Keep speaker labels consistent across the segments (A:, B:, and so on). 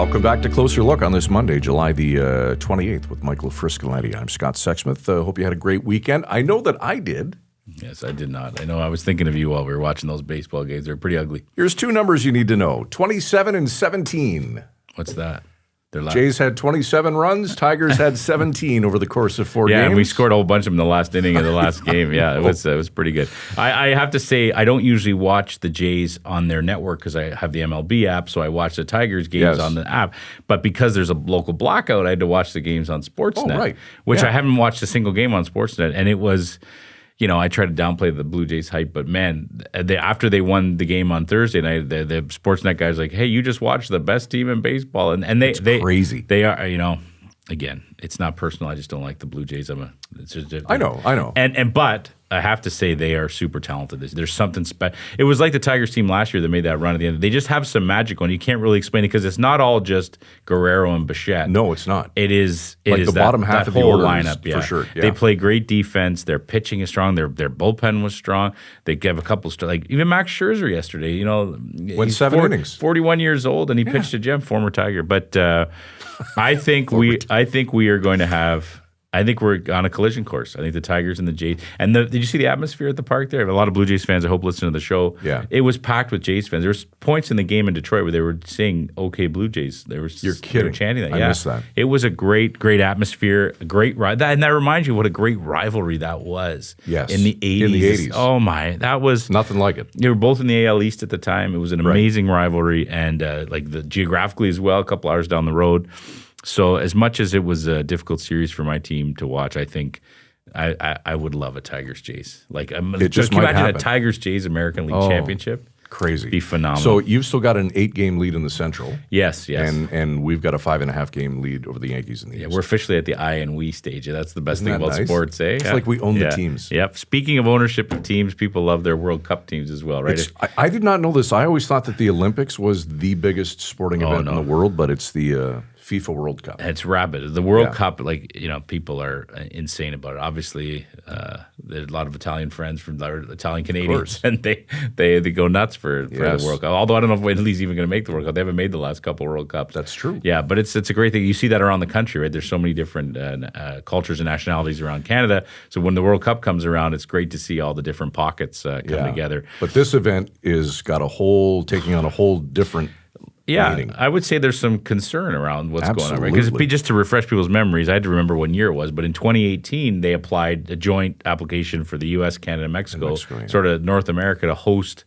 A: Welcome back to Closer Look on this Monday, July the 28th with Michael Friscolanti. I'm Scott Sexsmith. Hope you had a great weekend. I know that I did.
B: Yes, I did not. I know I was thinking of you while we were watching those baseball games. They're pretty ugly.
A: Here's two numbers you need to know. 27 and 17.
B: What's that?
A: Jays had 27 runs. Tigers had 17 over the course of four games.
B: Yeah, and we scored a whole bunch of them in the last inning of the last game. Yeah, it was pretty good. I have to say, I don't usually watch the Jays on their network because I have the MLB app, so I watch the Tigers games on the app. But because there's a local blackout, I had to watch the games on Sportsnet, which I haven't watched a single game on Sportsnet, and it was... You know, I try to downplay the Blue Jays hype, but man, after they won the game on Thursday night, the Sportsnet guys were like, "Hey, you just watched the best team in baseball," and they
A: crazy.
B: They are, you know. Again, it's not personal. I just don't like the Blue Jays.
A: I know.
B: But I have to say they are super talented. There's something special. It was like the Tigers team last year that made that run at the end. They just have some magic on. You can't really explain it because it's not all just Guerrero and Bichette.
A: No, it's not.
B: It is
A: the
B: bottom
A: half of the
B: whole
A: order
B: lineup.
A: For sure. Yeah.
B: They play great defense. Their pitching is strong. Their bullpen was strong. They gave a couple like even Max Scherzer yesterday. You know,
A: went 7 innings.
B: 41 years old, and he pitched a gem, former Tiger. But I think we are going to have. I think we're on a collision course. I think the Tigers and the Jays. And did you see the atmosphere at the park there? A lot of Blue Jays fans, I hope, listen to the show.
A: Yeah.
B: It was packed with Jays fans. There was points in the game in Detroit where they were saying, "Okay, Blue Jays." You're kidding. They were chanting that.
A: I missed that.
B: It was a great atmosphere, a great ride. And that reminds you what a great rivalry that was.
A: Yes.
B: In the 80s.
A: In the 80s.
B: Oh, my. That was...
A: Nothing like it.
B: They were both in the AL East at the time. It was an amazing rivalry. And geographically as well, a couple hours down the road. So as much as it was a difficult series for my team to watch, I think I would love a Tigers-Jays.
A: Just
B: can you
A: might
B: imagine
A: happen.
B: a Tigers-Jays American League championship?
A: Crazy.
B: Be phenomenal.
A: So you've still got an 8-game lead in the Central.
B: Yes.
A: And we've got a 5.5-game lead over the Yankees in the East.
B: We're officially at the I and we stage. That's the best
A: Isn't
B: thing
A: that
B: about
A: nice?
B: sports, eh?
A: It's like we own the teams.
B: Yep. Speaking of ownership of teams, people love their World Cup teams as well, right?
A: I did not know this. I always thought that the Olympics was the biggest sporting event in the world, but it's the FIFA World Cup.
B: It's rabid. The World Cup, people are insane about it. Obviously, there's a lot of Italian friends from Italian Canadians, and they go nuts for the World Cup. Although I don't know if Italy's even going to make the World Cup. They haven't made the last couple of World Cups.
A: That's true.
B: Yeah, but it's a great thing. You see that around the country, right? There's so many different cultures and nationalities around Canada. So when the World Cup comes around, it's great to see all the different pockets come together.
A: But this event is taking on a whole different meaning.
B: I would say there's some concern around what's going on, right? Because just to refresh people's memories, I had to remember what year it was, but in 2018, they applied a joint application for the U.S., Canada, and Mexico, sort of North America, to host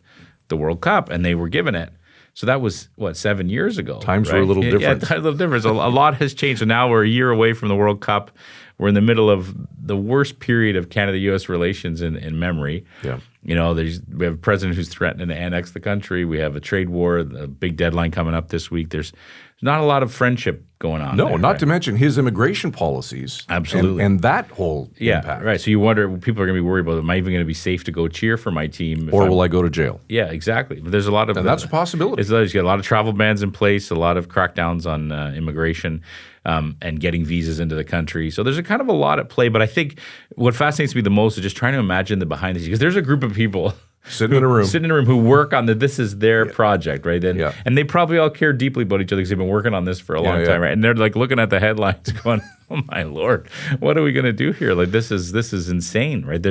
B: the World Cup, and they were given it. So that was, 7 years ago?
A: Times were a little different.
B: Yeah, a little different. A lot has changed. So now we're a year away from the World Cup. We're in the middle of the worst period of Canada-U.S. relations in memory.
A: Yeah.
B: You know, we have a president who's threatening to annex the country. We have a trade war, a big deadline coming up this week. There's not a lot of friendship going on.
A: No, not to mention his immigration policies.
B: Absolutely.
A: And that whole impact.
B: Right. So you wonder, people are going to be worried about, am I even going to be safe to go cheer for my team?
A: Or will I go to jail?
B: Yeah, exactly. But there's a lot of...
A: And that's a possibility.
B: There's got a lot of travel bans in place, a lot of crackdowns on immigration. And getting visas into the country. So there's a kind of a lot at play. But I think what fascinates me the most is just trying to imagine the behind the scenes. Because there's a group of people
A: sitting in a room
B: who work on this is their project, right? And they probably all care deeply about each other because they've been working on this for a long time, right? And they're like looking at the headlines going, oh my Lord, what are we going to do here? Like this is insane, right?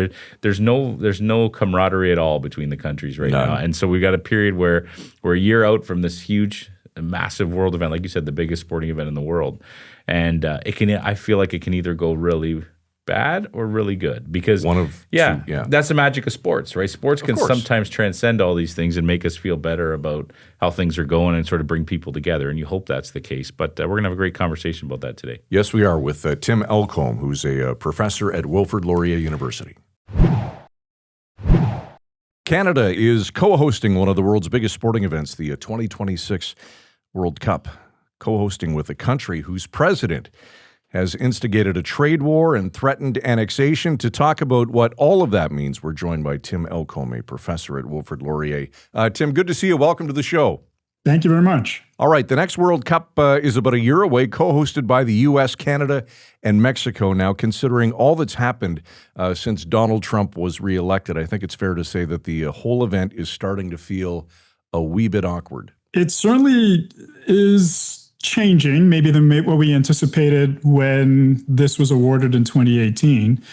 B: There's no camaraderie at all between the countries right now. And so we've got a period where we're a year out from this huge, massive world event, like you said, the biggest sporting event in the world. And I feel like it can either go really bad or really good because that's the magic of sports, right? Sports can sometimes transcend all these things and make us feel better about how things are going and sort of bring people together. And you hope that's the case. But we're going to have a great conversation about that today.
A: Yes, we are with Tim Elcombe, who's a professor at Wilfrid Laurier University. Canada is co-hosting one of the world's biggest sporting events, the 2026 World Cup, co-hosting with a country whose president has instigated a trade war and threatened annexation. To talk about what all of that means, we're joined by Tim Elcombe, a professor at Wilfrid Laurier. Tim, good to see you. Welcome to the show.
C: Thank you very much.
A: All right, the next World Cup is about a year away, co-hosted by the U.S., Canada, and Mexico. Now, considering all that's happened since Donald Trump was reelected, I think it's fair to say that the whole event is starting to feel a wee bit awkward.
C: It certainly is changing, maybe than what we anticipated when this was awarded in 2018.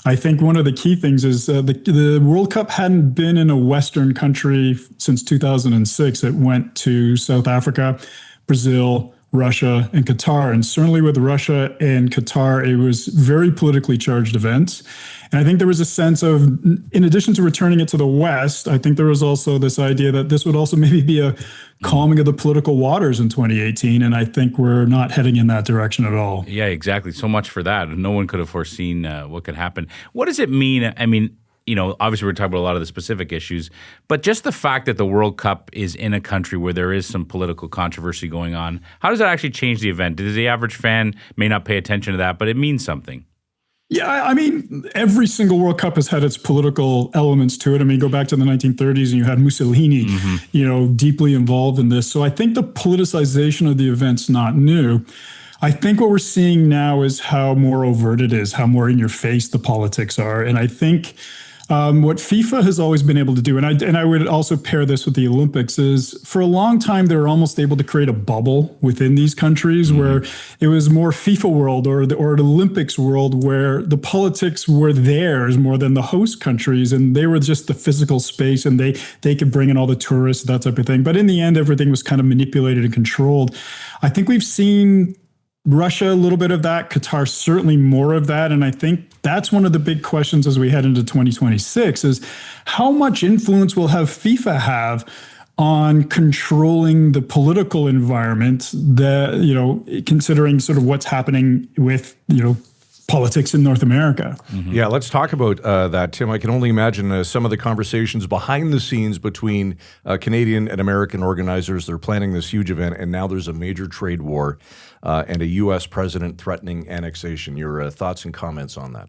C: I think one of the key things is the World Cup hadn't been in a Western country since 2006. It went to South Africa, Brazil, Russia, and Qatar. And certainly with Russia and Qatar, it was very politically charged events. And I think there was a sense of, in addition to returning it to the West, I think there was also this idea that this would also maybe be a calming of the political waters in 2018. And I think we're not heading in that direction at all.
B: Yeah, exactly. So much for that. No one could have foreseen what could happen. What does it mean? I mean, obviously we're talking about a lot of the specific issues, but just the fact that the World Cup is in a country where there is some political controversy going on, how does that actually change the event? Does the average fan may not pay attention to that, but it means something?
C: Yeah, I mean, every single World Cup has had its political elements to it. I mean, go back to the 1930s and you had Mussolini, deeply involved in this. So I think the politicization of the event's not new. I think what we're seeing now is how more overt it is, how more in your face the politics are. And I think what FIFA has always been able to do, and I would also pair this with the Olympics, is for a long time they were almost able to create a bubble within these countries where it was more FIFA world or the Olympics world where the politics were theirs more than the host countries, and they were just the physical space and they could bring in all the tourists, that type of thing. But in the end, everything was kind of manipulated and controlled. I think we've seen Russia, a little bit of that, Qatar, certainly more of that. And I think that's one of the big questions as we head into 2026 is how much influence will FIFA have on controlling the political environment that, considering sort of what's happening with, politics in North America.
A: Yeah, let's talk about that, Tim. I can only imagine some of the conversations behind the scenes between Canadian and American organizers. They're planning this huge event, and now there's a major trade war and a U.S. president threatening annexation. Your thoughts and comments on that?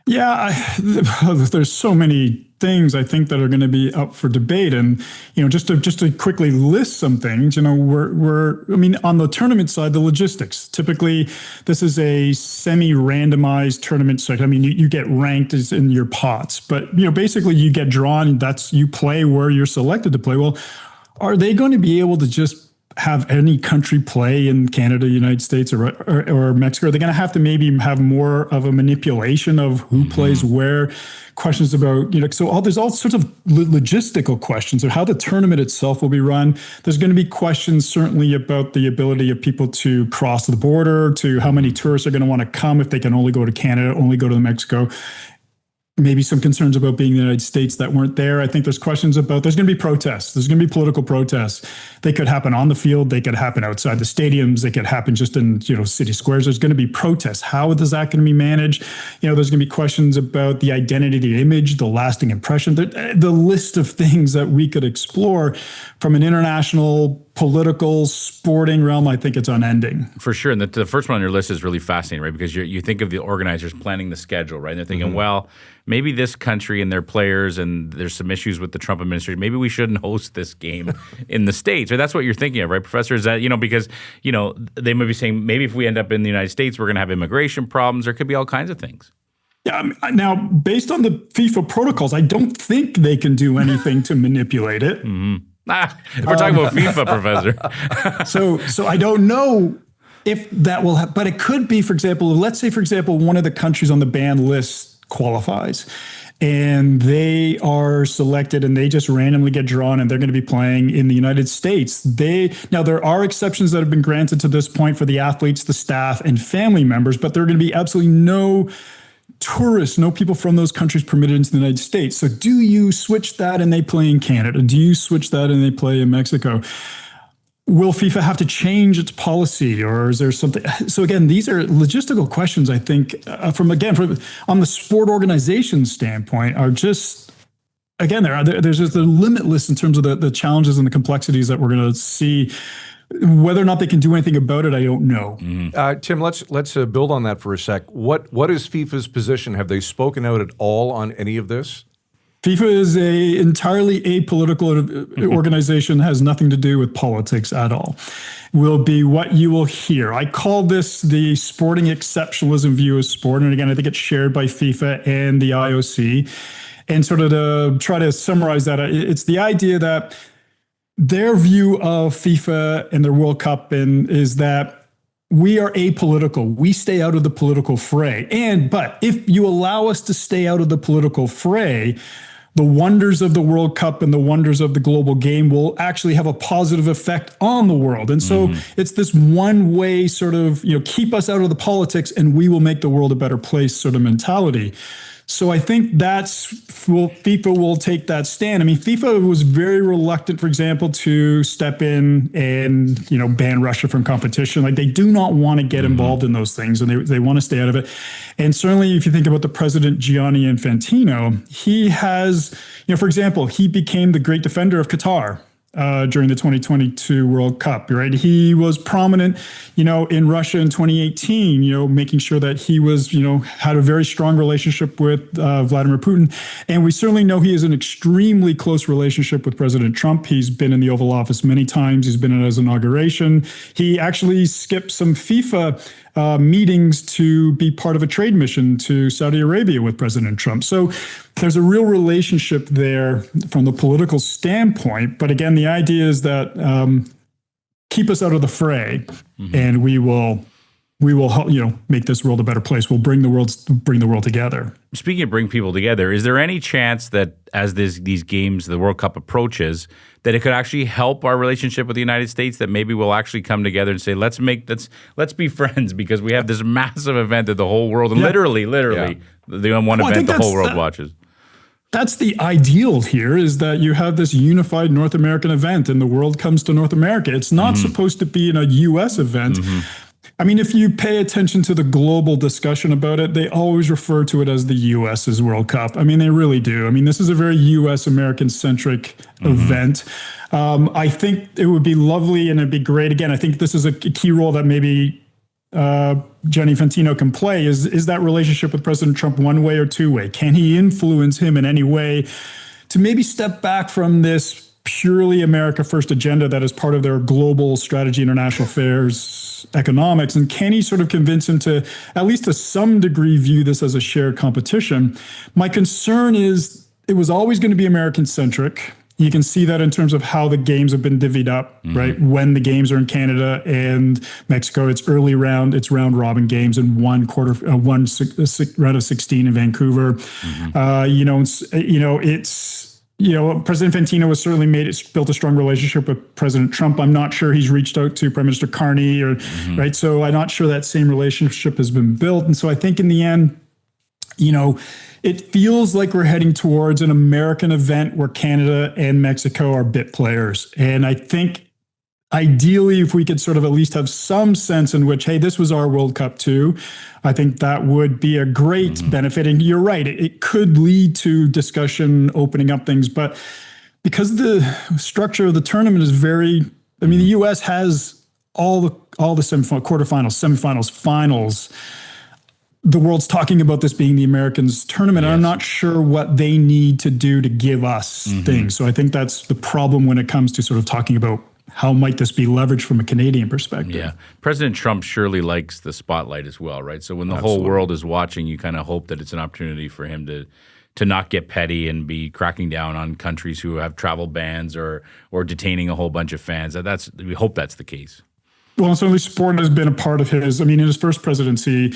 C: Yeah, there's so many things I think that are going to be up for debate, and just to quickly list some things. On the tournament side, the logistics. Typically, this is a semi-randomized tournament site. I mean, you get ranked as in your pots, but basically you get drawn. You play where you're selected to play. Well, are they going to be able to just have any country play in Canada, United States, or Mexico? Are they going to have to maybe have more of a manipulation of who plays where? Questions about, there's all sorts of logistical questions of how the tournament itself will be run. There's going to be questions certainly about the ability of people to cross the border, to how many tourists are going to want to come if they can only go to Canada, only go to Mexico. Maybe some concerns about being in the United States that weren't there. I think there's questions about, there's going to be protests. There's going to be political protests. They could happen on the field. They could happen outside the stadiums. They could happen just in, city squares. There's going to be protests. How is that going to be managed? There's going to be questions about the identity, the image, the lasting impression, the list of things that we could explore from an international political sporting realm. I think it's unending.
B: For sure. And the first one on your list is really fascinating, right? Because you think of the organizers planning the schedule, right? And they're thinking, well, maybe this country and their players, and there's some issues with the Trump administration, maybe we shouldn't host this game in the States. Or that's what you're thinking of, right, Professor? Is that, because, they might be saying maybe if we end up in the United States, we're going to have immigration problems. There could be all kinds of things.
C: Yeah. Now, based on the FIFA protocols, I don't think they can do anything to manipulate it.
B: We're talking about FIFA, Professor.
C: So I don't know if that will happen, but it could be, for example, let's say, one of the countries on the banned list qualifies and they are selected and they just randomly get drawn and they're going to be playing in the United States. Now there are exceptions that have been granted to this point for the athletes, the staff, and family members, but there are going to be absolutely no tourists, no people from those countries permitted into the United States. So do you switch that and they play in Canada? Do you switch that and they play in Mexico? Will FIFA have to change its policy, or is there something? So again, these are logistical questions, I think, from on the sport organization standpoint, are just, again, there's just limitless in terms of the challenges and the complexities that we're going to see. Whether or not they can do anything about it, I don't know.
A: Tim, let's build on that for a sec. What is FIFA's position? Have they spoken out at all on any of this?
C: FIFA is a entirely apolitical organization, has nothing to do with politics at all. Will be what you will hear. I call this the sporting exceptionalism view of sport. And again, I think it's shared by FIFA and the IOC. And sort of to try to summarize that, it's the idea that their view of FIFA and their World Cup is that we are apolitical. We stay out of the political fray. But if you allow us to stay out of the political fray, the wonders of the World Cup and the wonders of the global game will actually have a positive effect on the world. And so it's this one way sort of, keep us out of the politics and we will make the world a better place sort of mentality. So I think FIFA will take that stand. I mean, FIFA was very reluctant, for example, to step in and, ban Russia from competition. Like, they do not want to get involved in those things, and they want to stay out of it. And certainly if you think about the president, Gianni Infantino, he has, for example, he became the great defender of Qatar during the 2022 World Cup, right? He was prominent, in Russia in 2018, making sure that he was, had a very strong relationship with Vladimir Putin. And we certainly know he has an extremely close relationship with President Trump. He's been in the Oval Office many times. He's been at his inauguration. He actually skipped some FIFA meetings to be part of a trade mission to Saudi Arabia with President Trump. So there's a real relationship there from the political standpoint. But again, the idea is that keep us out of the fray, and we will make this world a better place. We'll bring the world together.
B: Speaking of bring people together, is there any chance that as these games, the World Cup approaches, that it could actually help our relationship with the United States, that maybe we'll actually come together and say, let's be friends, because we have this massive event that the whole world, and literally, the one event the whole world watches.
C: That's the ideal here, is that you have this unified North American event and the world comes to North America. It's not supposed to be in a U.S. event. I mean, if you pay attention to the global discussion about it, they always refer to it as the U.S.'s World Cup. I mean, they really do. I mean, this is a very U.S. American-centric event. I think it would be lovely and it'd be great. Again, I think this is a key role that maybe Gianni Infantino can play, is that relationship with President Trump one way or two way? Can he influence him in any way to maybe step back from this purely America First agenda that is part of their global strategy, international affairs, economics? And can he sort of convince him to, at least to some degree, view this as a shared competition? My concern is it was always going to be American-centric. You can see that in terms of how the games have been divvied up, right? When the games are in Canada and Mexico, it's early round, it's round robin games, and one round of 16 in Vancouver. President Infantino has certainly built a strong relationship with President Trump. I'm not sure he's reached out to Prime Minister Carney, right? So I'm not sure that same relationship has been built. And so I think in the end, it feels like we're heading towards an American event where Canada and Mexico are bit players. And I think ideally, if we could sort of at least have some sense in which, hey, this was our World Cup too, I think that would be a great benefit. And you're right, it could lead to discussion, opening up things. But because the structure of the tournament is the U.S. has all the quarterfinals, semifinals, finals. The world's talking about this being the Americans' tournament. Yes. I'm not sure what they need to do to give us things. So I think that's the problem when it comes to sort of talking about how might this be leveraged from a Canadian perspective. Yeah.
B: President Trump surely likes the spotlight as well, right? So when the whole world is watching, you kind of hope that it's an opportunity for him to not get petty and be cracking down on countries who have travel bans or detaining a whole bunch of fans. We hope that's the case.
C: Well, certainly sport has been a part of his. I mean, in his first presidency,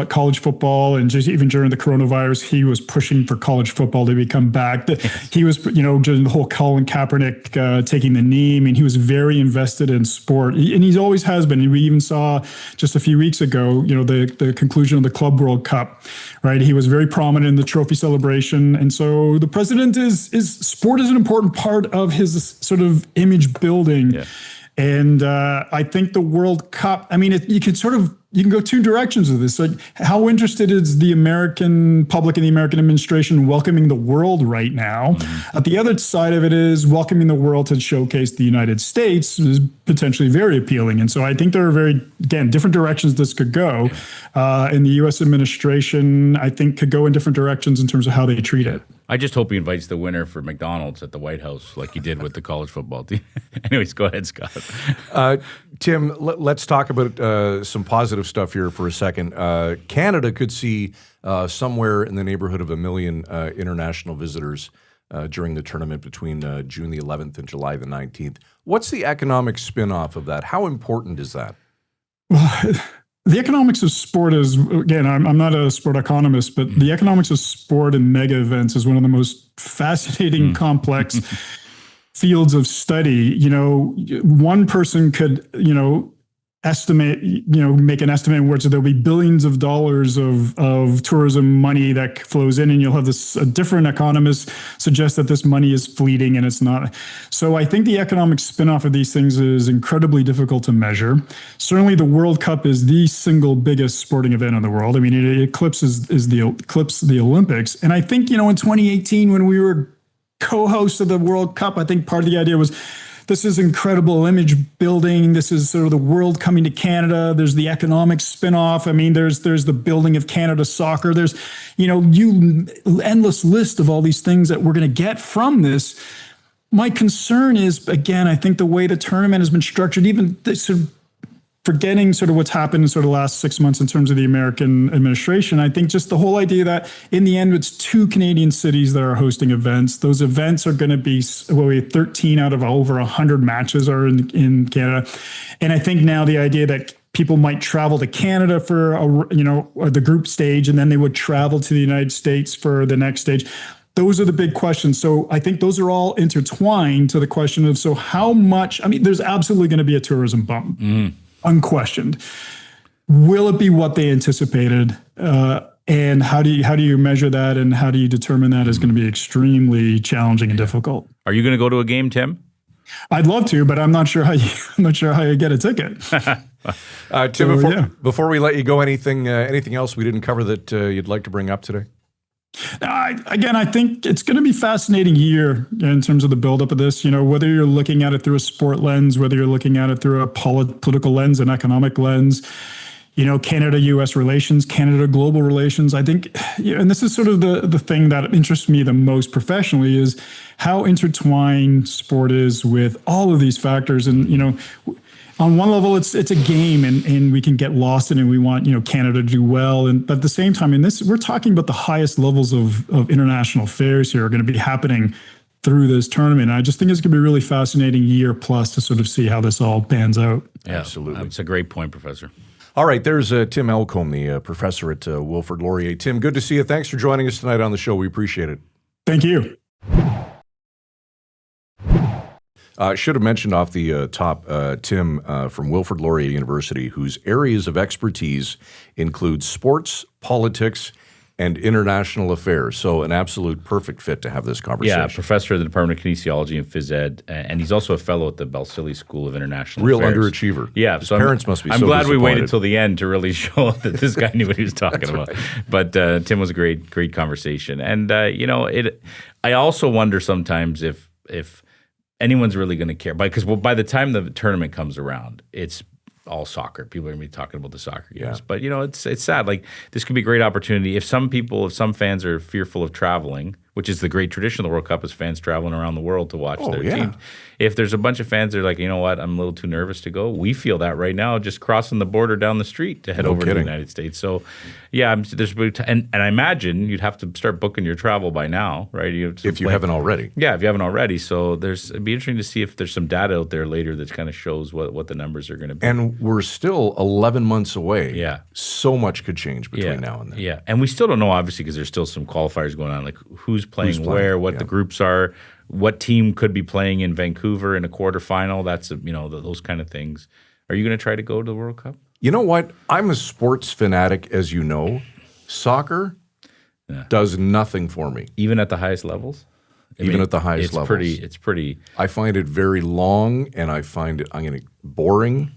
C: college football, and just even during the coronavirus, he was pushing for college football to become back. He was, during the whole Colin Kaepernick taking the knee. I mean, he was very invested in sport, and he always has been. And we even saw just a few weeks ago, the conclusion of the Club World Cup, right? He was very prominent in the trophy celebration, and so the president sport is an important part of his sort of image building. Yeah. And I think the World Cup, I mean, you can go two directions with this. Like, how interested is the American public and the American administration in welcoming the world right now? At the other side of it is welcoming the world to showcase the United States is potentially very appealing. And so I think there are different directions this could go. And the U.S. administration, I think, could go in different directions in terms of how they treat it.
B: I just hope he invites the winner for McDonald's at the White House like he did with the college football team. Anyways, go ahead, Scott.
A: Tim, let's talk about some positive stuff here for a second. Canada could see somewhere in the neighborhood of 1 million international visitors during the tournament between June the 11th and July the 19th. What's the economic spin-off of that? How important is that?
C: Well, the economics of sport is, again, I'm not a sport economist, but the economics of sport and mega events is one of the most fascinating, complex fields of study. One person could, estimate, make an estimate in which there'll be billions of dollars of tourism money that flows in, and you'll have a different economist suggest that this money is fleeting and it's not. So I think the economic spin-off of these things is incredibly difficult to measure. Certainly the World Cup is the single biggest sporting event in the world. I mean, it eclipses the Olympics. And I think, in 2018, when we were co-hosts of the World Cup, I think part of the idea was, this is incredible image building. This is sort of the world coming to Canada. There's the economic spin-off. I mean, there's the building of Canada soccer. There's, endless list of all these things that we're going to get from this. My concern is, again, I think the way the tournament has been structured, even sort of forgetting sort of what's happened in sort of the last 6 months in terms of the American administration, I think just the whole idea that in the end, it's 2 Canadian cities that are hosting events. Those events are going to be, 13 out of over 100 matches are in Canada. And I think now the idea that people might travel to Canada for, the group stage, and then they would travel to the United States for the next stage. Those are the big questions. So I think those are all intertwined to the question of, so how much, there's absolutely going to be a tourism bump. Unquestioned. Will it be what they anticipated? And how do you measure that, and how do you determine that is going to be extremely challenging and difficult.
B: Are you going to go to a game, Tim?
C: I'd love to, but I'm not sure how you get a ticket.
A: Tim, before we let you go, anything else we didn't cover that you'd like to bring up today?
C: I think it's going to be a fascinating year in terms of the buildup of this. Whether you're looking at it through a sport lens, whether you're looking at it through a political lens, an economic lens, Canada-U.S. relations, Canada-global relations. I think, and this is sort of the thing that interests me the most professionally, is how intertwined sport is with all of these factors. And, on one level, it's a game, and we can get lost in it. We want, Canada to do well. But at the same time, we're talking about the highest levels of international affairs here are going to be happening through this tournament. And I just think it's going to be a really fascinating year plus to sort of see how this all pans out.
B: Yeah, absolutely. It's a great point, Professor.
A: All right, there's Tim Elcombe, the professor at Wilfrid Laurier. Tim, good to see you. Thanks for joining us tonight on the show. We appreciate it.
C: Thank you.
A: Should have mentioned off the top, Tim from Wilfrid Laurier University, whose areas of expertise include sports, politics, and international affairs. So an absolute perfect fit to have this conversation.
B: Yeah, professor of the Department of Kinesiology and Phys Ed, and he's also a fellow at the Balsillie School of International
A: Real
B: Affairs.
A: Underachiever.
B: Yeah,
A: his parents must be
B: I'm
A: so
B: glad we waited
A: disappointed.
B: till the end to really show that this guy knew what he was talking about.
A: Right.
B: But Tim was a great conversation. And, I also wonder sometimes if anyone's really going to care. Because by the time the tournament comes around, it's all soccer. People are going to be talking about the soccer games.
A: Yeah.
B: But, it's sad. Like, this could be a great opportunity. If some fans are fearful of traveling, which is the great tradition of the World Cup, is fans traveling around the world to watch their teams. If there's a bunch of fans that are like, you know what, I'm a little too nervous to go. We feel that right now, just crossing the border down the street to head over to the United States. So, yeah, and I imagine you'd have to start booking your travel by now, right?
A: If you haven't already.
B: Yeah, if you haven't already. So it'd be interesting to see if there's some data out there later that kind of shows what the numbers are going to be.
A: And we're still 11 months away.
B: Yeah.
A: So much could change between now and then.
B: Yeah, and we still don't know, obviously, because there's still some qualifiers going on, like who's playing where, what the groups are, what team could be playing in Vancouver in a quarterfinal. That's, those kind of things. Are you going to try to go to the World Cup?
A: You know what? I'm a sports fanatic, as you know. Soccer does nothing for me.
B: Even at the highest levels?
A: At the highest levels.
B: It's pretty.
A: I find it very long, and I find it boring.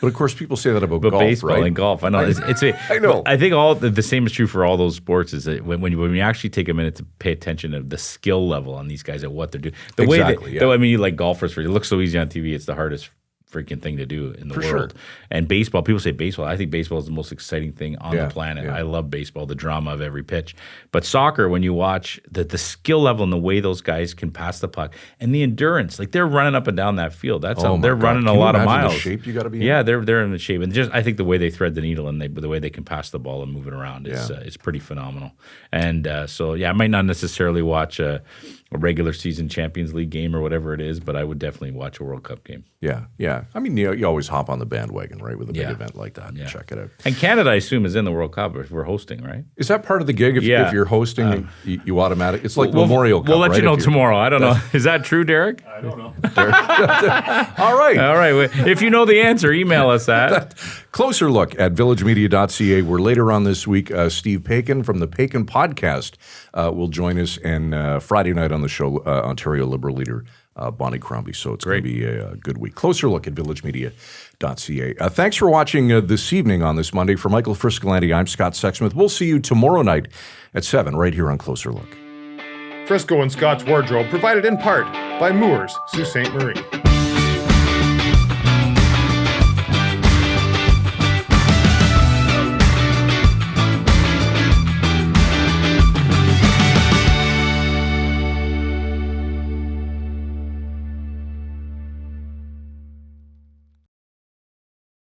A: But of course, people say that about golf,
B: baseball
A: right?
B: and golf. I know.
A: I know.
B: I think all the same is true for all those sports. Is that when you actually take a minute to pay attention to the skill level on these guys at what they're doing. You like golfers. It looks so easy on TV. It's the hardest freaking thing to do in the world.
A: Sure.
B: And baseball, people say baseball. I think baseball is the most exciting thing on the planet.
A: Yeah.
B: I love baseball, the drama of every pitch. But soccer, when you watch the skill level and the way those guys can pass the puck and the endurance, like they're running up and down that field. They're running a lot of miles.
A: The shape you got to be in?
B: Yeah, they're in the shape, and I think the way they thread the needle and the way they can pass the ball and move it around is pretty phenomenal. And I might not necessarily watch a a regular season Champions League game or whatever it is, but I would definitely watch a World Cup game.
A: Yeah. I mean, you always hop on the bandwagon, right, with a big event like that.
B: Yeah.
A: Check it out.
B: And Canada, I assume, is in the World Cup if we're hosting, right?
A: Is that part of the gig? If you're hosting, you automatic. It's like Memorial Cup.
B: We'll let
A: right?
B: you know tomorrow. I don't know. Is that true, Derek?
C: I don't know.
A: All right.
B: All right. If you know the answer, email us at.
A: Closer look at villagemedia.ca, where later on this week, Steve Paikin from the Paikin Podcast will join us, and Friday night on the show, Ontario Liberal leader Bonnie Crombie. So it's going to be a good week. Closer look at villagemedia.ca. Thanks for watching this evening on this Monday. For Michael Friscolanti, I'm Scott Sexsmith. We'll see you tomorrow night at 7 right here on Closer Look.
D: Frisco and Scott's Wardrobe provided in part by Moores, Sault Ste. Marie.